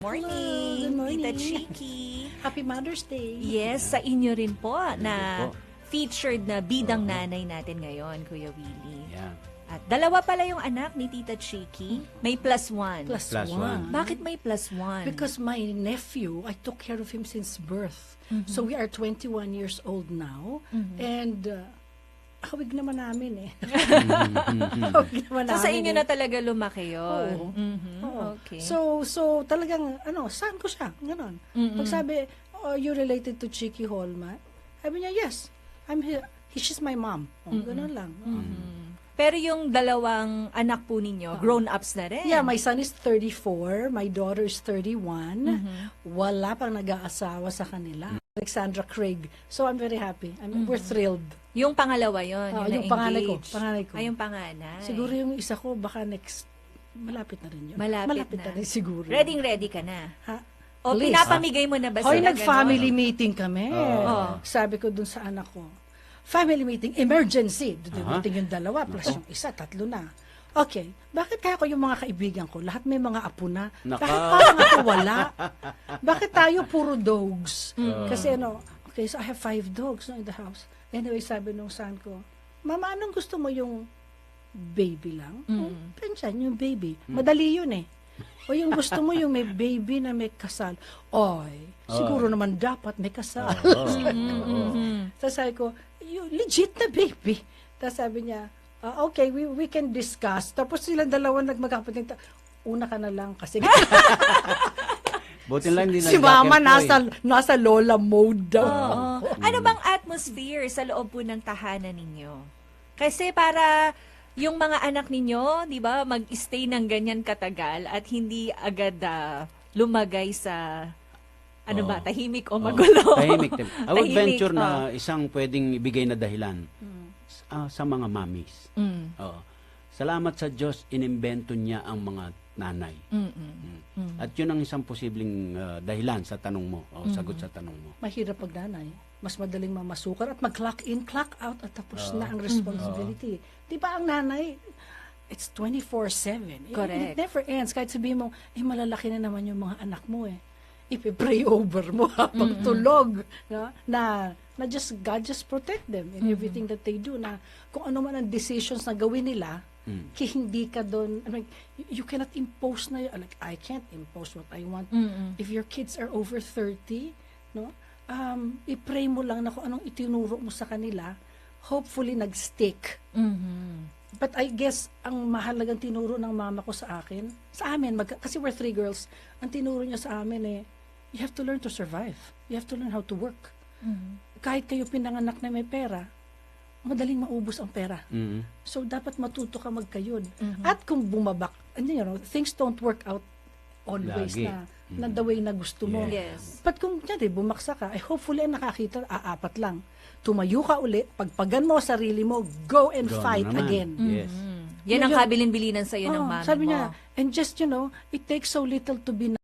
Morning, Good morning. Tita Chiki. Happy Mother's Day. Yes, sa inyo rin po na po. featured na bidang nanay natin ngayon, Kuya Willie. Yeah. At dalawa pala yung anak ni Tita Chiki. May plus one. Plus Plus one. one. Bakit may plus one? Because my nephew, I took care of him since birth. So we are 21 years old now. And hawig naman namin eh. Hawig naman so sa namin inyo eh. na talaga lumaki yun. Oo. Mhm, Oo. Okay. So talagang, saan ko siya? Ganon. Pag sabi, oh, you related to Chiki Holman? Sabi niya, yes. I'm here. She's my mom. Oh, ganon lang. Pero yung dalawang anak po ninyo, grown-ups na rin. Yeah, my son is 34, my daughter is 31. Wala pang nag-aasawa sa kanila. Alexandra Craig. So I'm very happy. We're thrilled. Yung pangalawa yun, Yung panganay ko. Panganay ko. Ay, yung panganay. Siguro yung isa ko, baka next, malapit na rin yun. Malapit na na. rin siguro. Ready ka na. Ha? O Please. pinapamigay mo na ba Hoy, sila? nag-family meeting kami. Oo. Sabi ko dun sa anak ko, family meeting, emergency. Duduting yung dalawa, plus yung isa, tatlo na. Okay, bakit kaya ko yung mga kaibigan ko, lahat may mga apo na, Naka. bakit parang ako wala? Bakit tayo puro dogs? Kasi okay, so I have 5 dogs in the house. Anyway, sabi nung son ko, Mama, anong gusto mo, yung baby lang? Pensyan, yung baby. Madali yun eh. O yung gusto mo yung may baby na may kasal. Oy, siguro naman dapat may kasal. Tapos sabi ko, legit na baby. Tapos sabi niya, okay, we can discuss. Tapos silang dalawa nagmagkapatid. Una ka na lang kasi Buti lang hindi si mama nasa lola mode daw. Oo. Ano bang atmosphere sa loob po ng tahanan ninyo? Kasi para yung mga anak ninyo, di ba, mag-stay ng ganyan katagal at hindi agad lumagay sa, tahimik o magulo. Tahimik. I would Tahimik, venture na isang pwedeng ibigay na dahilan sa mga mommies. Oo. Salamat sa Diyos, inimbento niya ang mga nanay. At yun ang isang posibleng dahilan sa tanong mo, o sagot sa tanong mo. Mahirap pag nanay. Mas madaling mamasukar at mag-clock in, clock out at tapos na ang responsibility. Di ba ang nanay, it's 24/7. Correct. It never ends. Kahit sabihin mo, malalaki na naman yung mga anak mo eh. Ipipray over mo habang tulog. No? Na just, God just protect them in everything that they do. Na kung ano man ang decisions na gawin nila, hindi ka doon, you cannot impose na, like, I can't impose what I want. If your kids are over 30, no? I-pray mo lang na kung anong itinuro mo sa kanila, hopefully nag-stick. But I guess, ang mahalagang tinuro ng mama ko sa akin, sa amin, kasi we're 3 girls, ang tinuro niya sa amin you have to learn to survive. You have to learn how to work. Kahit kayo pinanganak na may pera, madaling maubos ang pera. So, dapat matuto ka magkayod. At kung bumabak, things don't work out always Lagi. na the way na gusto mo. Yes. But kung bumaksa ka, hopefully nakakita, 4 lang. Tumayo ka uli, pagpagan mo sarili mo, go and Go fight naman. again. Yes. Yan ang Yun- kabilin-bilinan sa'yo ng mami Sabi mo. niya, and just, it takes so little to be